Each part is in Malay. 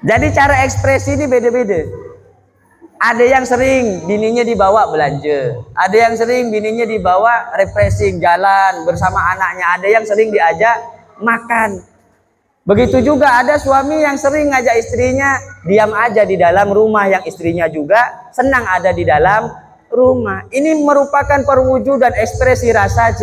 Jadi cara ekspresi ini beda-beda. Ada yang sering bininya dibawa belanja, ada yang sering bininya dibawa refreshing, jalan bersama anaknya, ada yang sering diajak makan. Begitu juga ada suami yang sering ngajak istrinya diam aja di dalam rumah, yang istrinya juga senang ada di dalam rumah. Ini merupakan perwujudan ekspresi rasa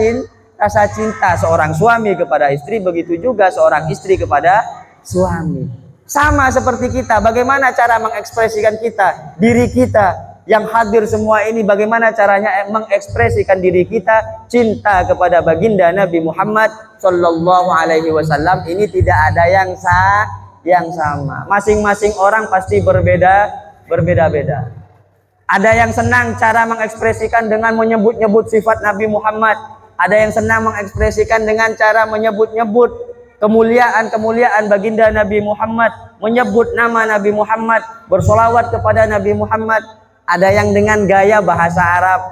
cinta seorang suami kepada istri, begitu juga seorang istri kepada suami. Sama seperti kita, bagaimana cara mengekspresikan kita, diri kita yang hadir semua ini, bagaimana caranya mengekspresikan diri kita cinta kepada baginda Nabi Muhammad Sallallahu Alaihi Wasallam. Ini tidak ada yang sama. Masing-masing orang pasti berbeda-beda. Ada yang senang cara mengekspresikan dengan menyebut-nyebut sifat Nabi Muhammad. Ada yang senang mengekspresikan dengan cara menyebut-nyebut kemuliaan baginda Nabi Muhammad, menyebut nama Nabi Muhammad, bersolawat kepada Nabi Muhammad. Ada yang dengan gaya bahasa Arab,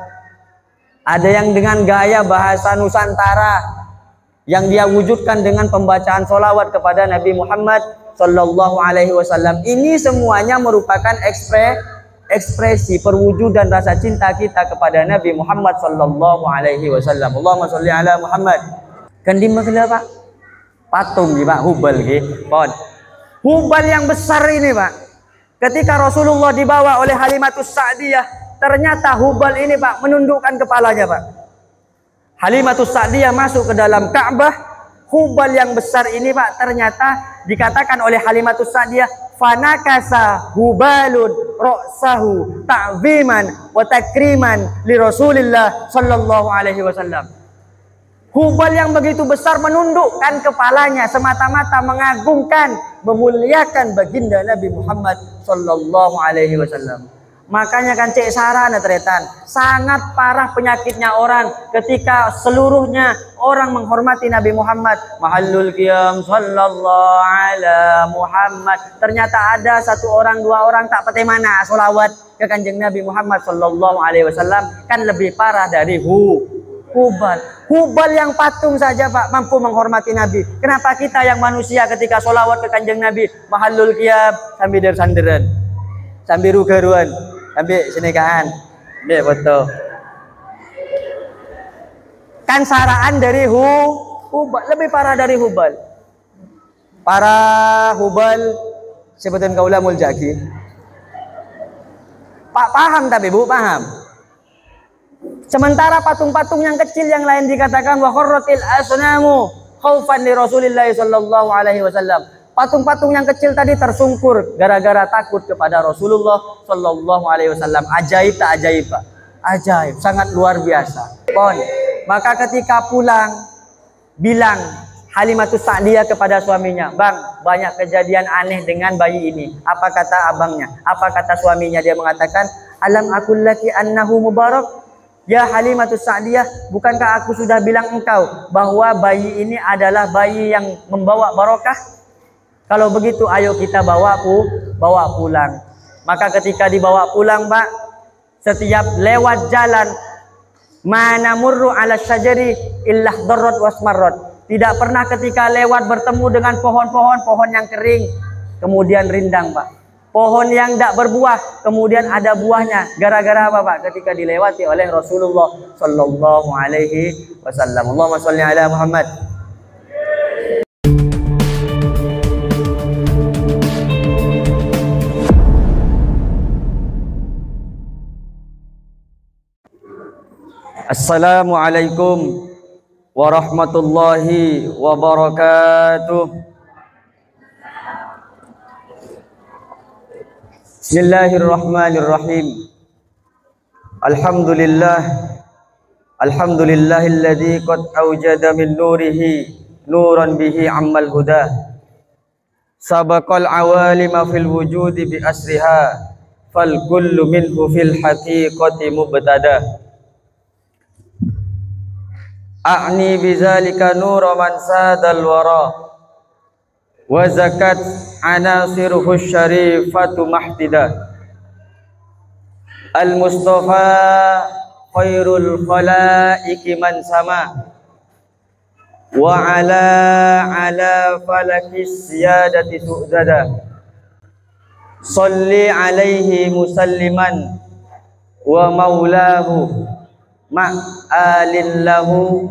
ada yang dengan gaya bahasa Nusantara, yang dia wujudkan dengan pembacaan solawat kepada Nabi Muhammad Sallallahu Alaihi Wasallam. Ini semuanya merupakan ekspresi perwujudan rasa cinta kita kepada Nabi Muhammad Sallallahu Alaihi Wasallam. Allahumma sholli ala Muhammad. Kandim masalah Pak, patung Pak, Hubal Hubal yang besar ini Pak, ketika Rasulullah dibawa oleh Halimatus Sa'diyah, ternyata Hubal ini Pak menundukkan kepalanya Pak. Halimatus Sa'diyah masuk ke dalam Ka'bah, Hubal yang besar ini Pak, ternyata dikatakan oleh Halimatus Sa'diyah, fanakasa Hubalun ra'sahu ta'ziman wa takriman li Rasulillah Sallallahu Alaihi Wasallam. Hubal yang begitu besar menundukkan kepalanya semata-mata mengagungkan, memuliakan baginda Nabi Muhammad Sallallahu Alaihi Wasallam. Makanya kan cek sarana teretan, sangat parah penyakitnya orang ketika seluruhnya orang menghormati Nabi Muhammad. Mahallul qiyam sallallahu ala Muhammad. Ternyata ada satu orang, dua orang tak pete mana solawat ke kanjeng Nabi Muhammad Sallallahu Alaihi Wasallam, kan lebih parah dari Hubal. Hubal yang patung saja Pak mampu menghormati Nabi. Kenapa kita yang manusia ketika solawat ke kanjeng Nabi mahallul qiyam sambil dersanderan, sambil rugaruan, sambil senekahan, dia foto. Kan saraan dari Hubal, lebih parah dari Hubal. Para Hubal sebutan kaula muljaki. Pak paham tapi Bu paham. Sementara patung-patung yang kecil yang lain dikatakan wa kharratil asnamu khaufan li Rasulillah Sallallahu Alaihi Wasallam. Patung-patung yang kecil tadi tersungkur gara-gara takut kepada Rasulullah Sallallahu Alaihi Wasallam. Ajaib tak ajaib Pak? Ajaib, sangat luar biasa. Maka ketika pulang bilang Halimatus Sa'diyah kepada suaminya, "Bang, banyak kejadian aneh dengan bayi ini." Apa kata abangnya? Apa kata suaminya? Dia mengatakan, "Alam aqul laki annahu mubarak?" Ya Halimatus Sa'diyah, bukankah aku sudah bilang engkau bahwa bayi ini adalah bayi yang membawa barokah? Kalau begitu ayo kita bawa pulang. Maka ketika dibawa pulang Pak, setiap lewat jalan mana murru ala syajari illah darrat wasmarrat. Tidak pernah ketika lewat bertemu dengan pohon yang kering kemudian rindang Pak. Pohon yang tidak berbuah kemudian ada buahnya. Gara-gara apa Pak? Ketika dilewati oleh Rasulullah Sallallahu Alaihi Wasallam. Allahumma sholli ala Muhammad. Assalamualaikum warahmatullahi wabarakatuh. Bismillahirrahmanirrahim. Alhamdulillahilladzi qad awjada min nurihi nuran bihi ammal huda. Sabaqal awalima fil wujudi bi asriha fal kullu minhu fil haqiqati mubtada. A'ni bizalika nura man sadal wara wa zakat anasiruhu syarifatu mahtida. Al-Mustafa khairul khalaiki man sama wa ala falakis siyadati su'dada. salli alaihi musalliman wa maulahu ma'alin lahu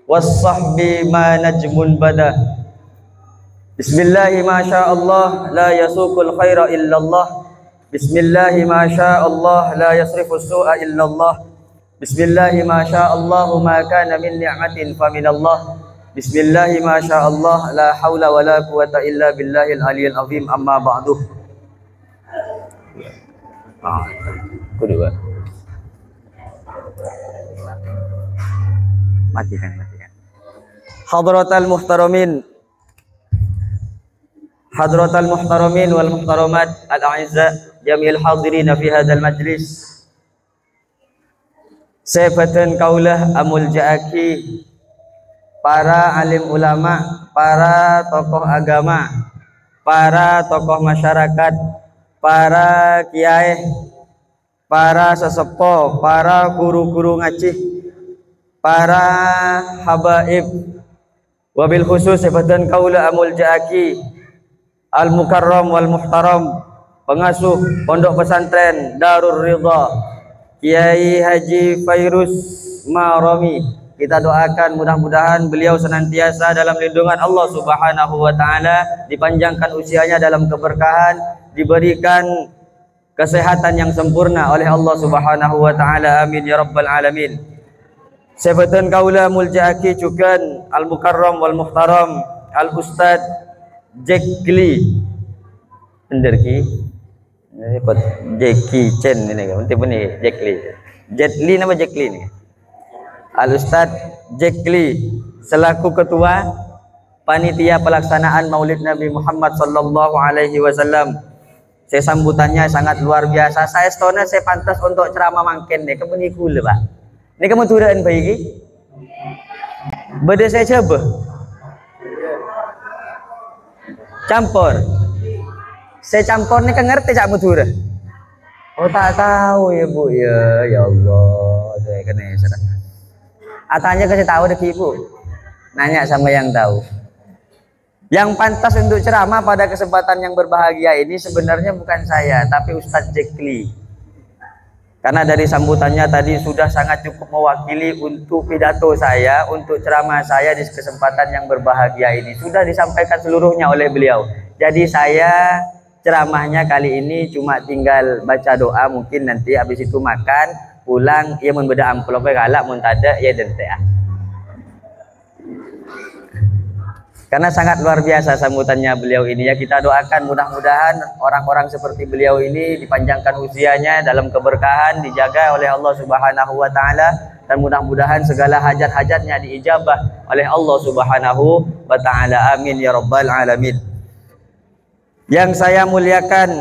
was-sahbi ma najmun bada. Bismillahi ma sya'allah la yasuqul khaira illallah. Bismillahi ma sya'allah la yasrifus su'a illallah. Bismillahi ma sya'allah ma kana min ni'matin fa minallah. Bismillahi ma sya'allah la haula wa la quwata illa billahil aliyil azim. Amma ba'du. Kedua. Matikan. Hadratal muhtaramin wal muhtaramat al-a'izza jami'il hadirin fi hadzal majlis. Sefatan kaulah amul ja'aki, para alim ulama, para tokoh agama, para tokoh masyarakat, para kiai, para sesepuh, para guru-guru ngaji, para habaib, wabil khusus sefatan kaula amul ja'aki al mukarram wal muhtaram, pengasuh pondok pesantren Darur Ridha Kiai Haji Fairuz Marami. Kita doakan mudah-mudahan beliau senantiasa dalam lindungan Allah Subhanahu wa taala, dipanjangkan usianya dalam keberkahan, diberikan kesehatan yang sempurna oleh Allah Subhanahu wa taala. Amin ya rabbal alamin. Sebatan kaula mulja'aki cukan al mukarram wal muhtaram al ustad Jekli Enderki Jackie Chen ini kan, nanti ini Jetli nama Jekli ni. Al Ustad Jekli selaku ketua panitia pelaksanaan Maulid Nabi Muhammad sallallahu alaihi wasallam. Saya sambutannya sangat luar biasa. Saya stone saya pantas untuk ceramah mangken ni kebeni kula Pak. Ni kamu turun baiki. Beda saya coba. Campur. Saya campur ni kan ngerti cak mutura. Oh tak tahu ya Bu ya. Ya Allah, saya kena sudah. Atanya kasih tahu deh Ibu. Nanya sama yang tahu. Yang pantas untuk ceramah pada kesempatan yang berbahagia ini sebenarnya bukan saya, tapi Ustadz Jekli. Karena dari sambutannya tadi sudah sangat cukup mewakili untuk pidato saya, untuk ceramah saya di kesempatan yang berbahagia ini. Sudah disampaikan seluruhnya oleh beliau. Jadi saya ceramahnya kali ini cuma tinggal baca doa, mungkin nanti habis itu makan, pulang, ia membeda amplopnya galak, mun tada, ya dente ah. Karena sangat luar biasa sambutannya beliau ini ya, kita doakan mudah-mudahan orang-orang seperti beliau ini dipanjangkan usianya dalam keberkahan, dijaga oleh Allah Subhanahu wa taala, dan mudah-mudahan segala hajat-hajatnya diijabah oleh Allah Subhanahu wa taala. Amin ya rabbal alamin. Yang saya muliakan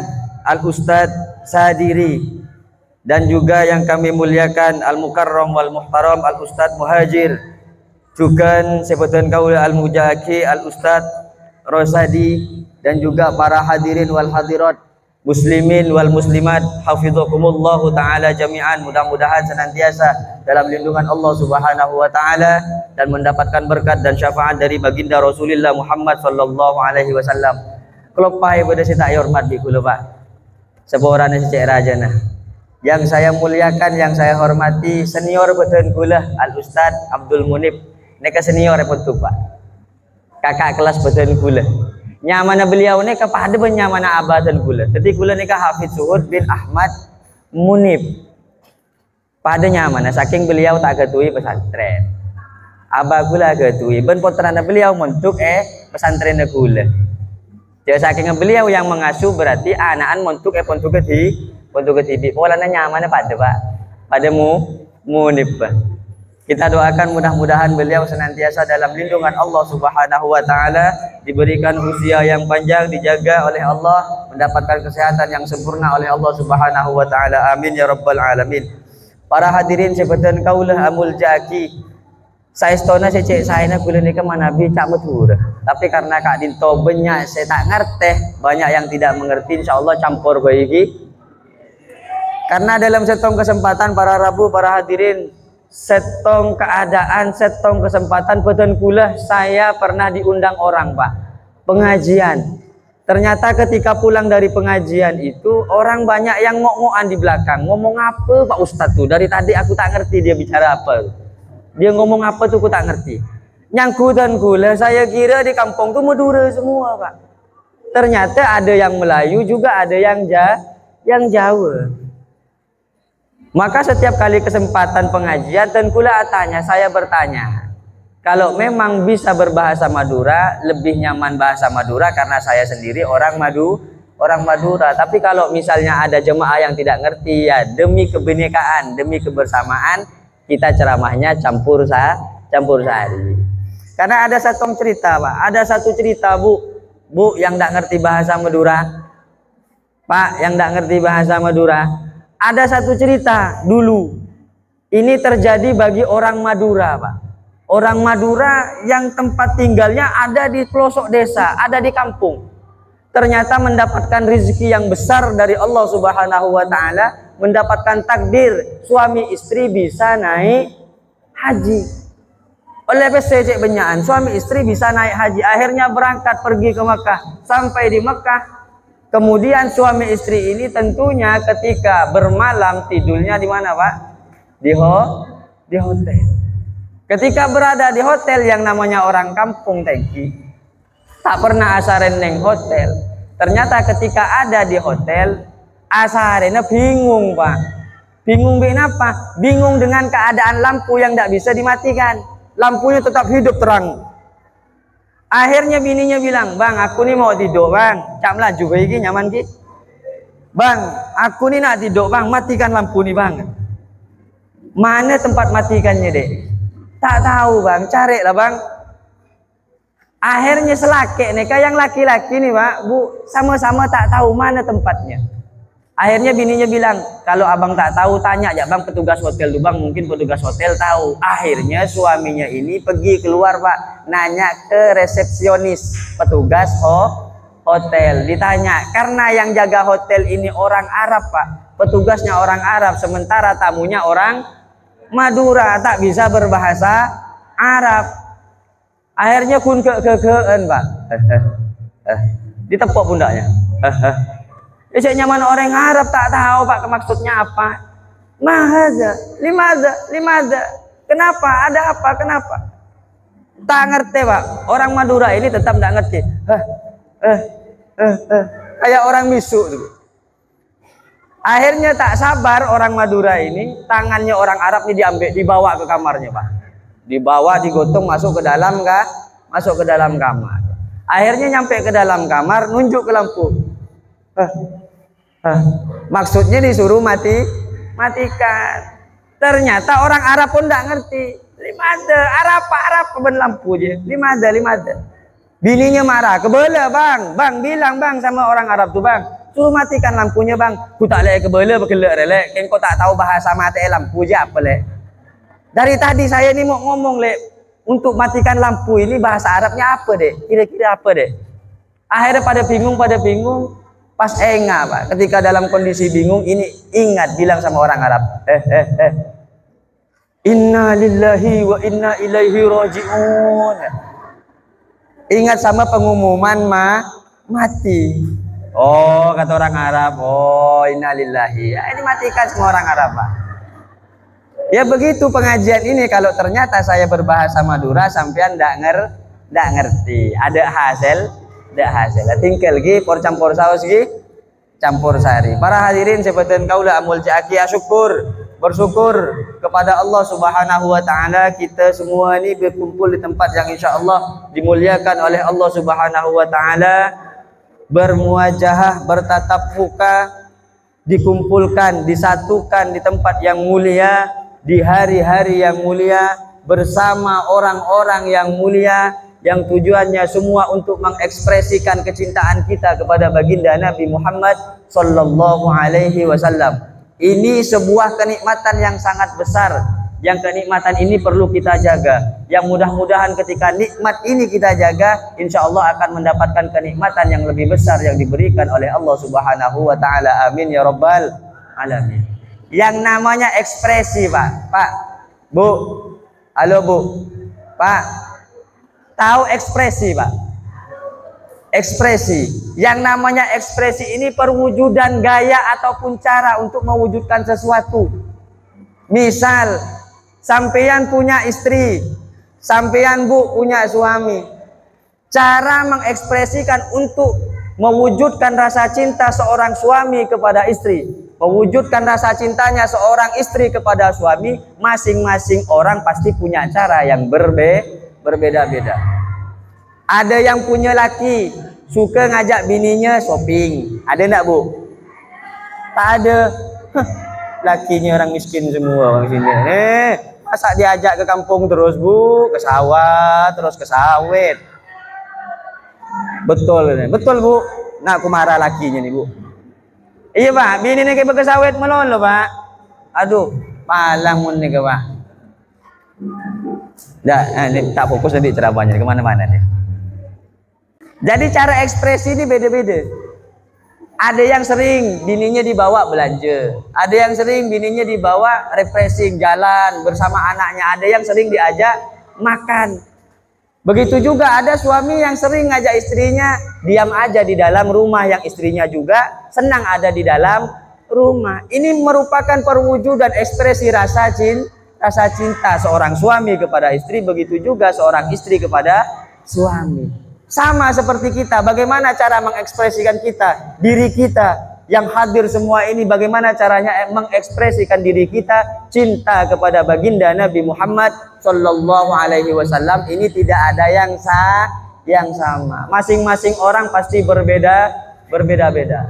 Al Ustadz Sadiri, dan juga yang kami muliakan Al Mukarram wal Muhtaram Al Ustadz Muhajir, juga sebutan kaul Al Mujaki Al Ustadz Rosadi, dan juga para hadirin wal hadirat, muslimin wal muslimat, hafizakumullahu taala jami'an. Mudah-mudahan senantiasa dalam lindungan Allah Subhanahu wa taala dan mendapatkan berkat dan syafaat dari baginda Rasulullah Muhammad sallallahu alaihi wasallam. Kelopai pada saya tak hormat di kula Pak. Seborane secek raja nah. Yang saya muliakan, yang saya hormati senior betul kula Al Ustad Abdul Munib. Neka senior repot tu Pak. Kakak kelas betul kula. Nyamana beliau ni kepada benyamana abadan kula. Jadi kula ni Hafiz Suhud bin Ahmad Munib. Pada nyamana saking beliau tak ketui pesantren. Abah kula ketui ben putrana beliau montuk pesantren kula. Jadi saking beliau yang mengasuh berarti anaan montuk pontuk ketibi. Polanya nyamannya pada Pak. Padamu Munib Pak. Kita doakan mudah-mudahan beliau senantiasa dalam lindungan Allah Subhanahu wa taala, diberikan usia yang panjang, dijaga oleh Allah, mendapatkan kesehatan yang sempurna oleh Allah Subhanahu wa taala. Amin ya rabbal alamin. Para hadirin sebutan kaulah amul jaki. Saya stona saya cek saya nak kuliah ni ke mana bi cak betul. Tapi karena Kak Dinto banyak saya tak ngerti, banyak yang tidak mengerti, insyaallah campur baiki. Karena dalam setong kesempatan para Rabu, para hadirin, setong keadaan, setong kesempatan betul kuliah saya pernah diundang orang Pak pengajian. Ternyata ketika pulang dari pengajian itu orang banyak yang ngok-ngokan di belakang. Ngomong apa Pak Ustadz tuh? Dari tadi aku tak ngerti dia bicara apa. Dia ngomong apa tuh aku tak ngerti. Nyangku dan gula saya kira di kampung tuh Madura semua Pak. Ternyata ada yang Melayu juga ada yang Jawa. Maka setiap kali kesempatan pengajian Tengkula tanya, saya bertanya. Kalau memang bisa berbahasa Madura, lebih nyaman bahasa Madura karena saya sendiri orang Madura. Tapi kalau misalnya ada jemaah yang tidak ngerti, ya demi kebinekaan, demi kebersamaan, kita ceramahnya campur sari. Karena ada satu cerita, Pak. Ada satu cerita, Bu yang tidak ngerti bahasa Madura. Pak, yang tidak ngerti bahasa Madura. Ada satu cerita dulu. Ini terjadi bagi orang Madura, Pak. Orang Madura yang tempat tinggalnya ada di pelosok desa, ada di kampung. Ternyata mendapatkan rezeki yang besar dari Allah Subhanahu wa taala, mendapatkan takdir suami istri bisa naik haji. Oleh PCC Benyaan, suami istri bisa naik haji. Akhirnya berangkat pergi ke Mekah. Sampai di Mekah, kemudian suami istri ini tentunya ketika bermalam tidurnya di mana, Pak? Di hotel. Ketika berada di hotel yang namanya orang kampung Tengki, tak pernah asaren neng hotel. Ternyata ketika ada di hotel, asarennya bingung, Pak. Bingung kenapa? Bingung dengan keadaan lampu yang tidak bisa dimatikan. Lampunya tetap hidup terang. Akhirnya bininya bilang, "Bang, aku nih mau tidur, Bang. Cak melaju begini nyaman ki. Bang, aku nih nak tidur, Bang. Matikan lampu nih, Bang." Mana tempat matikannya, Dek? Tak tahu, Bang. Cari lah, Bang. Akhirnya selaki nih, kayak yang laki-laki nih, Pak, Bu, sama-sama tak tahu mana tempatnya. Akhirnya bininya bilang, "Kalau abang tak tahu, tanya ya Bang petugas hotel tuh, Bang. Mungkin petugas hotel tahu." Akhirnya suaminya ini pergi keluar, Pak, nanya ke resepsionis petugas hotel. Ditanya, karena yang jaga hotel ini orang Arab, Pak. Petugasnya orang Arab, sementara tamunya orang Madura, tak bisa berbahasa Arab. Akhirnya kun ke-en, Pak. Ditepuk pundaknya. Cek nyaman orang Arab tak tahu, Pak, maksudnya apa. Limada. Kenapa? Ada apa? Kenapa? Tak ngerti, Pak. Orang Madura ini tetap tak ngerti. Kayak orang bisu gitu. Akhirnya tak sabar orang Madura ini, tangannya orang Arab ini dibawa ke kamarnya, Pak. Dibawa, digotong masuk ke dalam kamar. Akhirnya nyampe ke dalam kamar, nunjuk ke lampu. Maksudnya disuruh matikan. Ternyata orang Arab pun tidak ngerti. Limada, Arab ben lampu je. Limada. Bininya marah, "Kebela, Bang. Bang bilang, Bang, sama orang Arab tuh, Bang. Suruh matikan lampunya, Bang." "Ku tak lek kebela berkelak relek. Kau tak tahu bahasa mati lampu je apa lek. Dari tadi saya ni mau ngomong, Lek, untuk matikan lampu ini bahasa Arabnya apa, Dek? Kira-kira apa, Dek?" Akhirnya pada bingung. Pas enggak, Pak. Ketika dalam kondisi bingung ini ingat bilang sama orang Arab, "Inna lillahi wa inna ilaihi raji'un." Ingat sama pengumuman mati. Oh, kata orang Arab, "Oh, innalillahi." Ya, ini matikan semua orang Arab, Pak. Ya begitu pengajian ini, kalau ternyata saya berbahasa Madura sampean ndak ngerti. Ada hasil. Tinggal lagi campur saus lagi, campur sari. Para hadirin sebutan kaula amul jaki bersyukur kepada Allah Subhanahu wa taala, kita semua ini berkumpul di tempat yang insyaallah dimuliakan oleh Allah Subhanahu wa taala. Bermuajahah, bertatap muka, dikumpulkan, disatukan di tempat yang mulia, di hari-hari yang mulia, bersama orang-orang yang mulia, yang tujuannya semua untuk mengekspresikan kecintaan kita kepada baginda Nabi Muhammad sallallahu alaihi wasallam. Ini sebuah kenikmatan yang sangat besar. Yang kenikmatan ini perlu kita jaga. Yang mudah-mudahan ketika nikmat ini kita jaga, insya Allah akan mendapatkan kenikmatan yang lebih besar yang diberikan oleh Allah Subhanahu wa taala. Amin ya rabbal alamin. Yang namanya ekspresi, Pak, Bu, halo Bu, Pak, tahu ekspresi, Pak? ekspresi. Yang namanya ekspresi ini perwujudan gaya ataupun cara untuk mewujudkan sesuatu. Misal, sampeyan punya istri, sampeyan bu punya suami. Cara mengekspresikan untuk mewujudkan rasa cinta seorang suami kepada istri, mewujudkan rasa cintanya seorang istri kepada suami, masing-masing orang pasti punya cara yang berbeda-beda. Ada yang punya laki suka ngajak bininya shopping, ada enggak bu? Tak ada. Lakinya orang miskin semua orang sini. Masa diajak ke kampung terus bu, ke sawah terus ke sawit. Betul, betul bu. Nak aku marah lakinya nih bu. Iya pak, bini nih kayak sawit melon loh pak. Aduh, malang mun nih pak. Dah, ini tak fokus nanti ceramahnya kemana-mana nih. Jadi cara ekspresi ini beda-beda. Ada yang sering bininya dibawa belanja, ada yang sering bininya dibawa refreshing jalan bersama anaknya, ada yang sering diajak makan. Begitu juga ada suami yang sering ngajak istrinya diam aja di dalam rumah, yang istrinya juga senang ada di dalam rumah. Ini merupakan perwujudan ekspresi rasa cinta seorang suami kepada istri, begitu juga seorang istri kepada suami. Sama seperti kita, bagaimana cara mengekspresikan kita, diri kita yang hadir semua ini, bagaimana caranya mengekspresikan diri kita cinta kepada baginda Nabi Muhammad Sallallahu Alaihi Wasallam. Ini tidak ada yang sama. Masing-masing orang pasti berbeda-beda.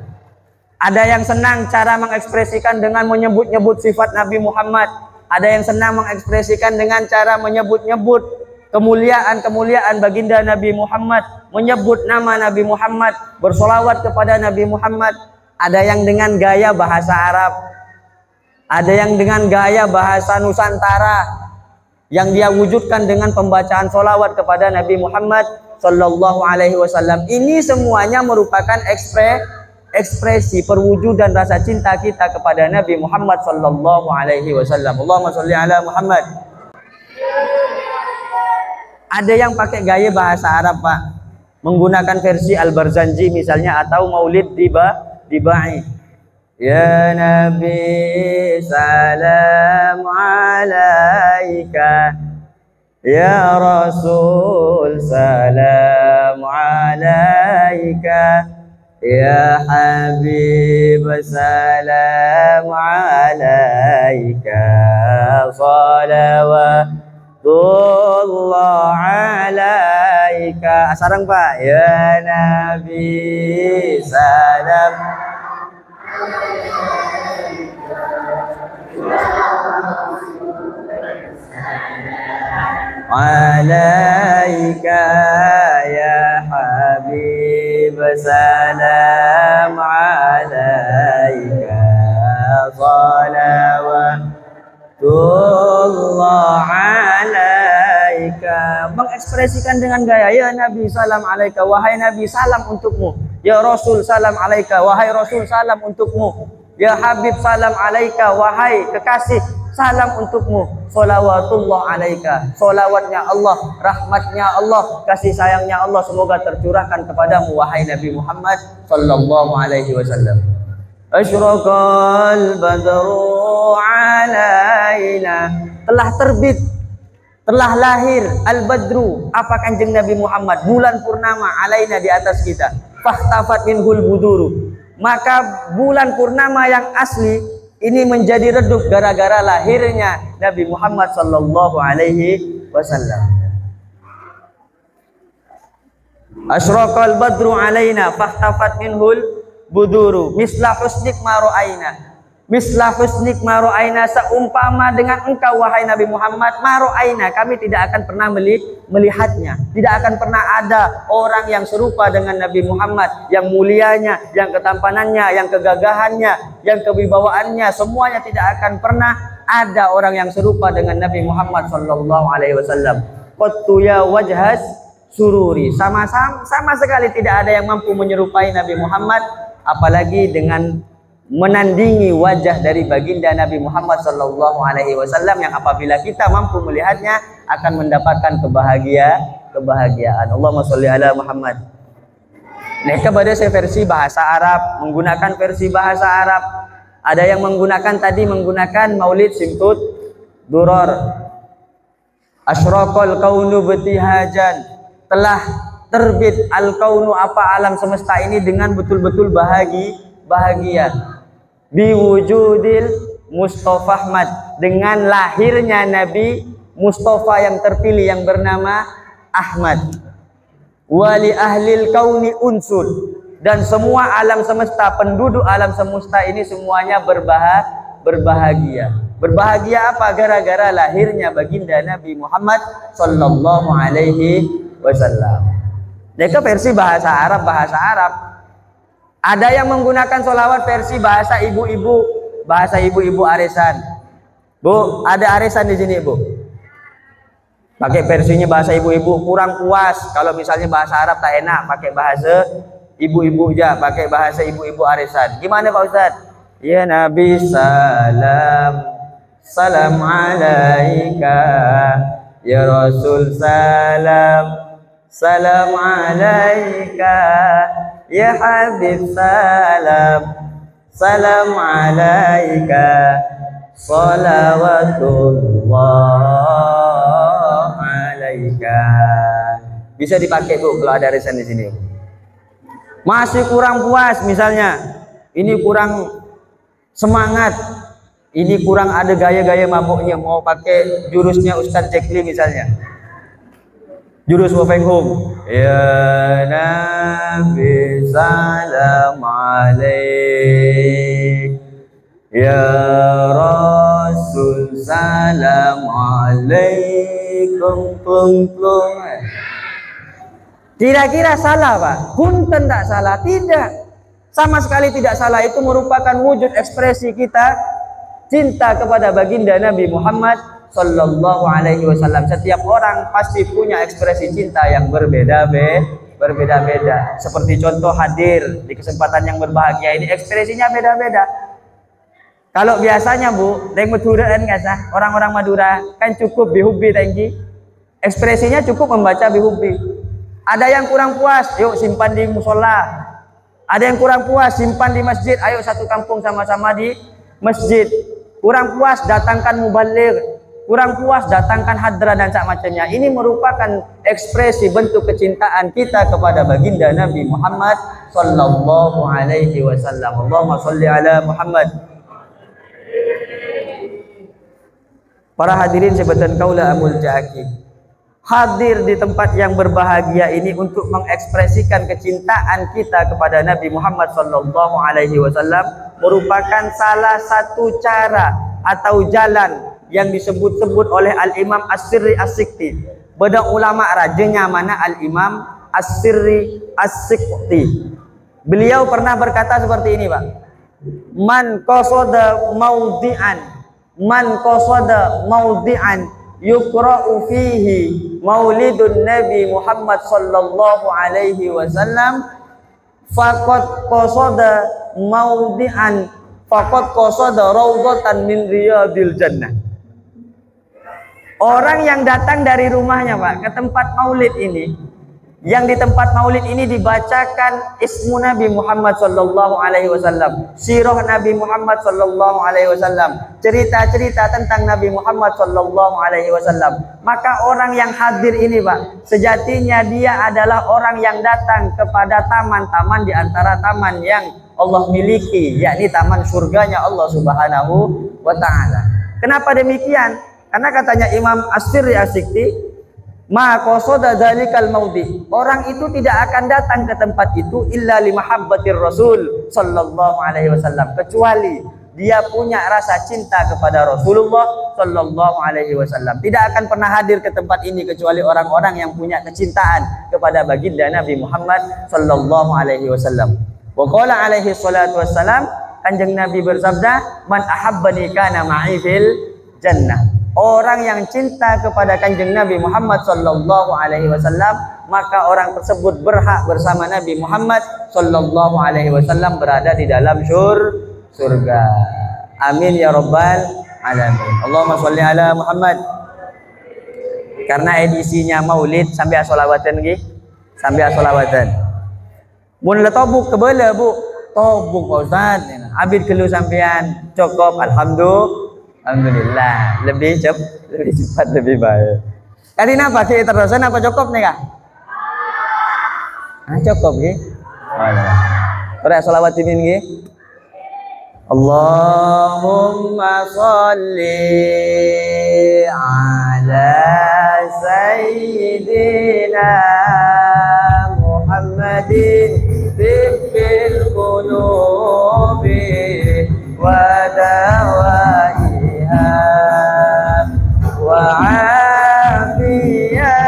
Ada yang senang cara mengekspresikan dengan menyebut-nyebut sifat Nabi Muhammad. Ada yang senang mengekspresikan dengan cara menyebut-nyebut kemuliaan baginda Nabi Muhammad, menyebut nama Nabi Muhammad, bersolawat kepada Nabi Muhammad. Ada yang dengan gaya bahasa Arab, ada yang dengan gaya bahasa Nusantara, yang dia wujudkan dengan pembacaan solawat kepada Nabi Muhammad Sallallahu Alaihi Wasallam. Ini semuanya merupakan ekspresi perwujudan rasa cinta kita kepada Nabi Muhammad Sallallahu Alaihi Wasallam. Allahumma sholli ala Muhammad. Ada yang pakai gaya bahasa Arab pak, menggunakan versi Al-Barzanji misalnya, atau Maulid Dibai. Ya Nabi salam alaika, ya Rasul salam alaika, ya Habib salam alaika, salawat Allah alaika. Sarang pak, ya Nabi salam alaika, ya Habib salam alaika, salawatullah alaika. Mengekspresikan dengan gaya, ya Nabi salam alaika, wahai Nabi salam untukmu, ya Rasul salam alaika, wahai Rasul salam untukmu, ya Habib salam alaika, wahai kekasih salam untukmu, salawatullah alaika, salawatnya Allah, rahmatnya Allah, kasih sayangnya Allah semoga tercurahkan kepadamu wahai Nabi Muhammad Sallallahu Alaihi Wasallam. Asyraqal badru alaina, telah terbit, telah lahir al-badru, apa kanjeng Nabi Muhammad, bulan purnama, alaina di atas kita, fahtafat minhul buduru, maka bulan purnama yang asli ini menjadi redup gara-gara lahirnya Nabi Muhammad Sallallahu Alaihi Wasallam. Asyraqal badru alaina fahtafat minhul buduru misla husnik maro'aina, misla husnik maro'aina, seumpama dengan engkau wahai Nabi Muhammad, maro'aina, kami tidak akan pernah melihatnya, tidak akan pernah ada orang yang serupa dengan Nabi Muhammad, yang mulianya, yang ketampanannya, yang kegagahannya, yang kewibawaannya, semuanya tidak akan pernah ada orang yang serupa dengan Nabi Muhammad Sallallahu Alaihi Wasallam. Qattu ya wajhas sururi, sama sekali tidak ada yang mampu menyerupai Nabi Muhammad, apalagi dengan menandingi wajah dari baginda Nabi Muhammad Sallallahu Alaihi Wasallam, yang apabila kita mampu melihatnya akan mendapatkan kebahagiaan. Allahumma sholli ala Muhammad. Mereka pada saya versi bahasa Arab, menggunakan versi bahasa Arab. Ada yang menggunakan maulid simtut duror. Asyraqal kaunu betihajan, telah terbit al kaunu apa alam semesta ini dengan betul-betul bahagia. Biwujudil Mustafa Ahmad, dengan lahirnya Nabi Mustafa yang terpilih yang bernama Ahmad. Wali ahlil kauni unsur, dan semua alam semesta, penduduk alam semesta ini semuanya berbahagia. Berbahagia apa? Gara-gara lahirnya baginda Nabi Muhammad sallallahu alaihi wasallam. Mereka versi bahasa Arab. Ada yang menggunakan sholawat versi bahasa ibu-ibu arisan. Bu, ada arisan di sini, Bu. Pakai versinya bahasa ibu-ibu, kurang puas. Kalau misalnya bahasa Arab tak enak, pakai bahasa ibu-ibu aja, pakai bahasa ibu-ibu arisan. Gimana Pak Ustaz? Ya Nabi salam, salam alaika. Ya Rasul salam, salam alaika. Ya Habib salam, salam alaika. Salawatullah alaika. Bisa dipakai Bu kalau ada arisan di sini. Masih kurang puas misalnya, ini kurang semangat, ini kurang ada gaya-gaya mabuknya, mau pakai jurusnya Ustadz Jekli misalnya, jurus Wafeng Hum. Ya Nabi salam alaik, ya Rasul salam alaikum. Kira-kira salah Pak? Punten tak salah? Tidak, sama sekali tidak salah. Itu merupakan wujud ekspresi kita cinta kepada baginda Nabi Muhammad sallallahu alaihi wasallam. Setiap orang pasti punya ekspresi cinta yang berbeda-beda. Seperti contoh hadir di kesempatan yang berbahagia ini, ekspresinya beda-beda. Kalau biasanya Bu, yang Madura kan sah, orang-orang Madura kan cukup bihubbi tangki. Ekspresinya cukup membaca bihubbi. Ada yang kurang puas, yuk simpan di musola. Ada yang kurang puas, simpan di masjid. Ayo satu kampung sama-sama di masjid. Kurang puas, datangkan mubaligh. Kurang puas, datangkan hadrah dan sak macamnya. Ini merupakan ekspresi bentuk kecintaan kita kepada baginda Nabi Muhammad sallallahu alaihi wasallam. Allahumma sholli ala Muhammad. Para hadirin sebutan kaula amul jaki. Hadir di tempat yang berbahagia ini untuk mengekspresikan kecintaan kita kepada Nabi Muhammad sallallahu alaihi wasallam merupakan salah satu cara atau jalan yang disebut-sebut oleh Al-Imam As-Sirri As-Sikti. Beda ulama rajanya mana Al-Imam As-Sirri As-Sikti. Beliau pernah berkata seperti ini, Pak. Man qasada maudi'an yukra'u fihi maulidun Nabi Muhammad sallallahu alaihi wasallam faqad qasada maudi'an faqad qasada raudhatan min riyadil jannah. Orang yang datang dari rumahnya Pak ke tempat maulid ini, yang di tempat maulid ini dibacakan ismu Nabi Muhammad sallallahu alaihi wasallam, sirah Nabi Muhammad sallallahu alaihi wasallam, cerita-cerita tentang Nabi Muhammad sallallahu alaihi wasallam, maka orang yang hadir ini Pak, sejatinya dia adalah orang yang datang kepada taman-taman di antara taman yang Allah miliki, yakni taman surganya Allah Subhanahu wa taala. Kenapa demikian? Karena katanya Imam As-Sirri As-Sikti, ma qasada dzalikal maudi, orang itu tidak akan datang ke tempat itu illa li mahabbatir Rasul sallallahu alaihi wasallam, kecuali dia punya rasa cinta kepada Rasulullah sallallahu alaihi wasallam. Tidak akan pernah hadir ke tempat ini kecuali orang-orang yang punya kecintaan kepada baginda Nabi Muhammad sallallahu alaihi wasallam. Wa qala alaihi salatu wassalam, Kanjeng Nabi bersabda, man ahabbani kana ma'i fil jannah. Orang yang cinta kepada Kanjeng Nabi Muhammad sallallahu alaihi wasallam, maka orang tersebut berhak bersama Nabi Muhammad sallallahu alaihi wasallam berada di dalam surga. Amin ya rabbal alamin. Allahumma sholli ala Muhammad. Karena edisinya Maulid sampai sholawatan nggih, sampai sholawatan. Mun la tobuk kebele bu, tobuk Pak Ustaz. Abid kelu sampean cukup, alhamdulillah. Lebih cepat, lebih baik. Kali napa ki terusan apa cukup nih kak? Cukup ki. Ora selawat ini ki. Allahumma sholli ala sayyidina Muhammadin bil qulubi wa dawaiha wa afiyatil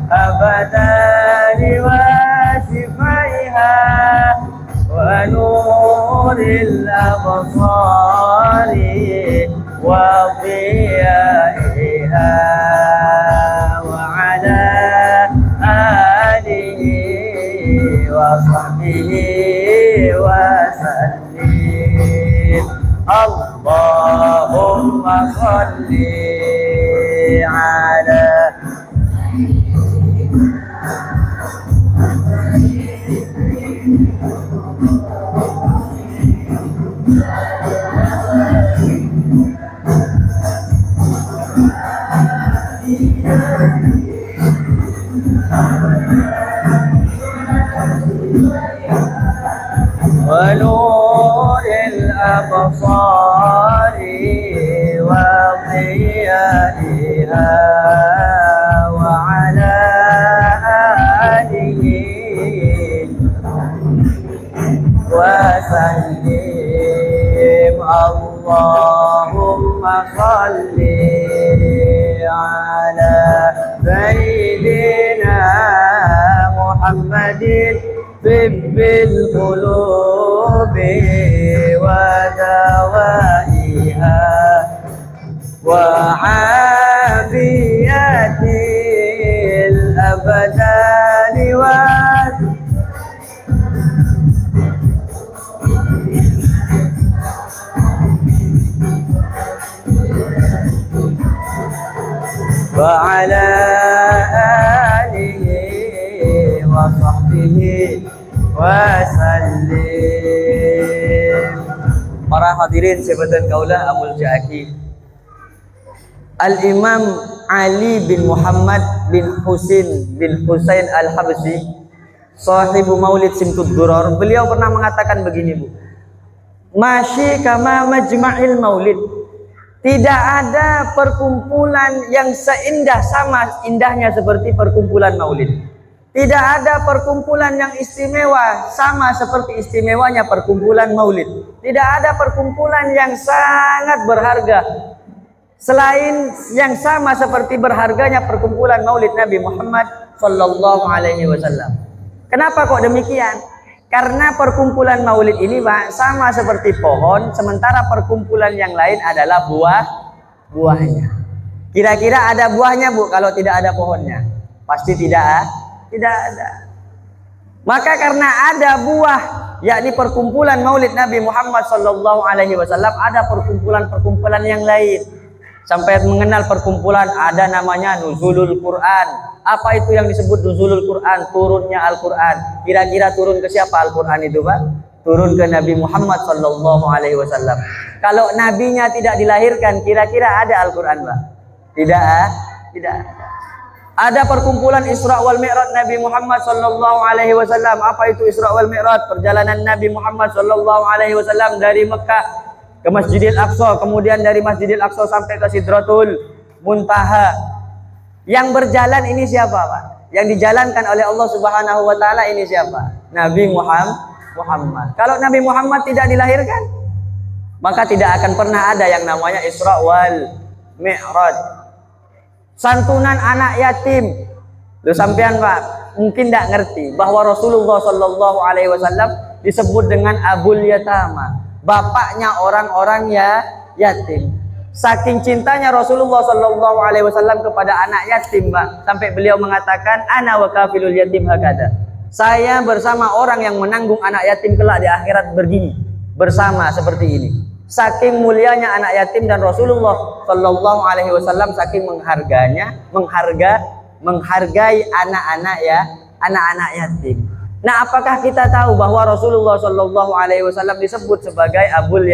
abadani wa shifaiha wa nuril absari wa dhiyaiha wa ala wasahbihi wasallim. Allahumma sholli ala ونور الأبصار وضيائها وعلى آله وسلم. اللهم صل على سيدنا محمد طب القلوب ودوائها وعافية الأبدان وعلى آله وصحبه wasallim. Para hadirin sebutan kaulah Amul Jaki, Al-Imam Ali bin Muhammad bin Husain Al-Habsyi, sahibu Maulid Simtud Duror, beliau pernah mengatakan begini bu, masyi kama majma'il maulid, tidak ada perkumpulan yang seindah sama indahnya seperti perkumpulan maulid. Tidak ada perkumpulan yang istimewa sama seperti istimewanya perkumpulan maulid. Tidak ada perkumpulan yang sangat berharga selain yang sama seperti berharganya perkumpulan maulid Nabi Muhammad sallallahu alaihi wasallam. Kenapa kok demikian? Karena perkumpulan maulid ini Pak, sama seperti pohon, sementara perkumpulan yang lain adalah buahnya. Kira-kira ada buahnya Bu kalau tidak ada pohonnya? Pasti tidak ada. Maka karena ada buah, yakni perkumpulan maulid Nabi Muhammad sallallahu alaihi wasallam, ada perkumpulan-perkumpulan yang lain. Sampai mengenal perkumpulan ada namanya Nuzulul Quran. Apa itu yang disebut Nuzulul Quran? Turunnya Al-Quran. Kira-kira turun ke siapa Al-Quran itu Pak? Turun ke Nabi Muhammad sallallahu alaihi wasallam. Kalau nabinya tidak dilahirkan, kira-kira ada Al-Quran Pak? Tidak ada. Ada perkumpulan Isra wal Mi'raj Nabi Muhammad sallallahu alaihi wasallam. Apa itu Isra wal Mi'raj? Perjalanan Nabi Muhammad sallallahu alaihi wasallam dari Mekah ke Masjidil Aqsa, kemudian dari Masjidil Aqsa sampai ke Sidratul Muntaha. Yang berjalan ini siapa, Pak? Yang dijalankan oleh Allah Subhanahu wa taala ini siapa? Nabi Muhammad. Kalau Nabi Muhammad tidak dilahirkan, maka tidak akan pernah ada yang namanya Isra wal Mi'raj. Santunan anak yatim. Lu sampean Pak, mungkin tidak ngerti bahwa Rasulullah sallallahu alaihi wasallam disebut dengan Abul Yatama, bapaknya orang-orang yatim. Saking cintanya Rasulullah sallallahu alaihi wasallam kepada anak yatim, Pak, sampai beliau mengatakan ana wa kafilul yatim hakada. Saya bersama orang yang menanggung anak yatim kelak di akhirat begini, bersama seperti ini. Saking mulianya anak yatim, dan Rasulullah sallallahu alaihi wasallam saking menghargai anak-anak yatim. Nah, apakah kita tahu bahwa Rasulullah Shallallahu Alaihi Wasallam disebut sebagai Abul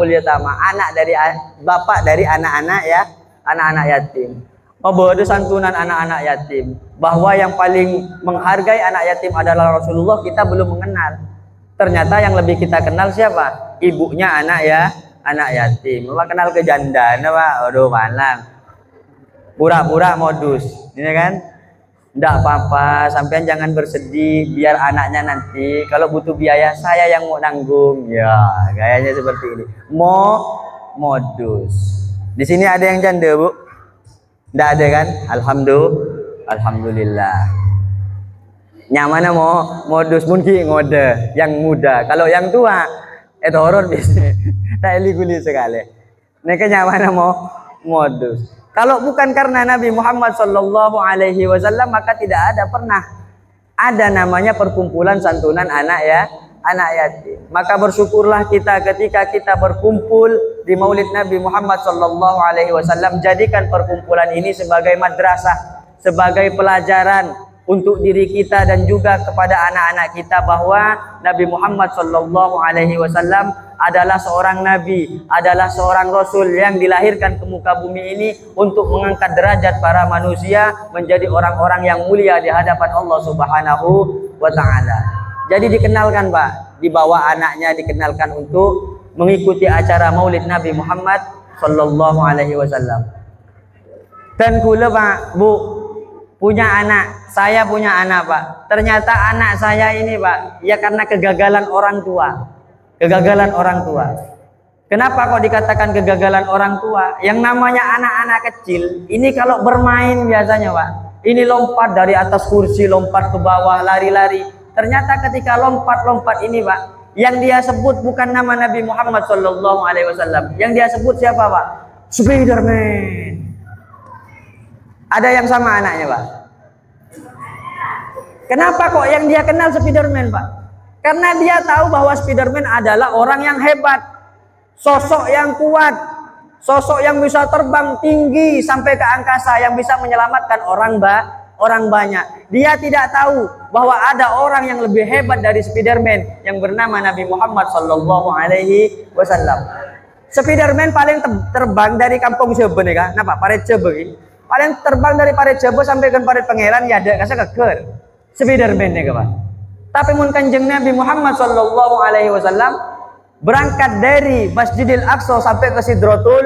Yatama, anak dari bapak dari anak-anak ya, anak-anak yatim. Ada santunan anak-anak yatim. Bahwa yang paling menghargai anak yatim adalah Rasulullah, kita belum mengenal. Ternyata yang lebih kita kenal siapa? Ibunya anak yatim. Bapak kenal ke janda, Pak. Aduh, malang. Pura-pura modus, ini kan? Nggak apa-apa, sampean jangan bersedih, biar anaknya nanti kalau butuh biaya saya yang mau nanggung. Ya, gayanya seperti ini. Modus. Di sini ada yang janda, Bu? Nggak ada kan? Alhamdulillah. Nyamannya mau modus mungkin ngode yang muda. Kalau yang tua itu horor biasanya. Tak guli sekali. Mereka nyamannya mau modus. Kalau bukan karena Nabi Muhammad Shallallahu Alaihi Wasallam, maka tidak ada pernah ada namanya perkumpulan santunan anak yatim. Maka bersyukurlah kita ketika kita berkumpul di Maulid Nabi Muhammad Shallallahu Alaihi Wasallam. Jadikan perkumpulan ini sebagai madrasah, sebagai pelajaran untuk diri kita dan juga kepada anak-anak kita bahwa Nabi Muhammad Shallallahu Alaihi Wasallam adalah seorang nabi, adalah seorang rasul yang dilahirkan ke muka bumi ini untuk mengangkat derajat para manusia menjadi orang-orang yang mulia di hadapan Allah Subhanahu wa taala. Jadi dikenalkan, Pak, dibawa anaknya, dikenalkan untuk mengikuti acara Maulid Nabi Muhammad Shallallahu Alaihi Wasallam. Dan kula, Pak, Bu, punya anak, saya punya anak, Pak. Ternyata anak saya ini, Pak, ya karena kegagalan orang tua. Kegagalan orang tua. Kenapa kok dikatakan kegagalan orang tua? Yang namanya anak-anak kecil ini kalau bermain biasanya, Pak, ini lompat dari atas kursi, lompat ke bawah, lari-lari. Ternyata ketika lompat-lompat ini, Pak, yang dia sebut bukan nama Nabi Muhammad Shallallahu Alaihi Wasallam. Yang dia sebut siapa, Pak? Spiderman. Ada yang sama anaknya, Pak. Kenapa kok yang dia kenal Spiderman, Pak? Karena dia tahu bahwa Spiderman adalah orang yang hebat, sosok yang kuat, sosok yang bisa terbang tinggi sampai ke angkasa, yang bisa menyelamatkan orang banyak. Dia tidak tahu bahwa ada orang yang lebih hebat dari Spiderman yang bernama Nabi Muhammad Shallallahu Alaihi Wasallam. Spiderman paling terbang dari kampung Jebe nih, kan? Napa? Parit Jebe. Paling terbang dari Parit Jebe sampai ke Parit Pangeran ya ada kasih keker. Spiderman nih, Pak. Tapi mun Kanjeng Nabi Muhammad Shallallahu Alaihi Wasallam berangkat dari Masjidil Aqsa sampai ke Sidratul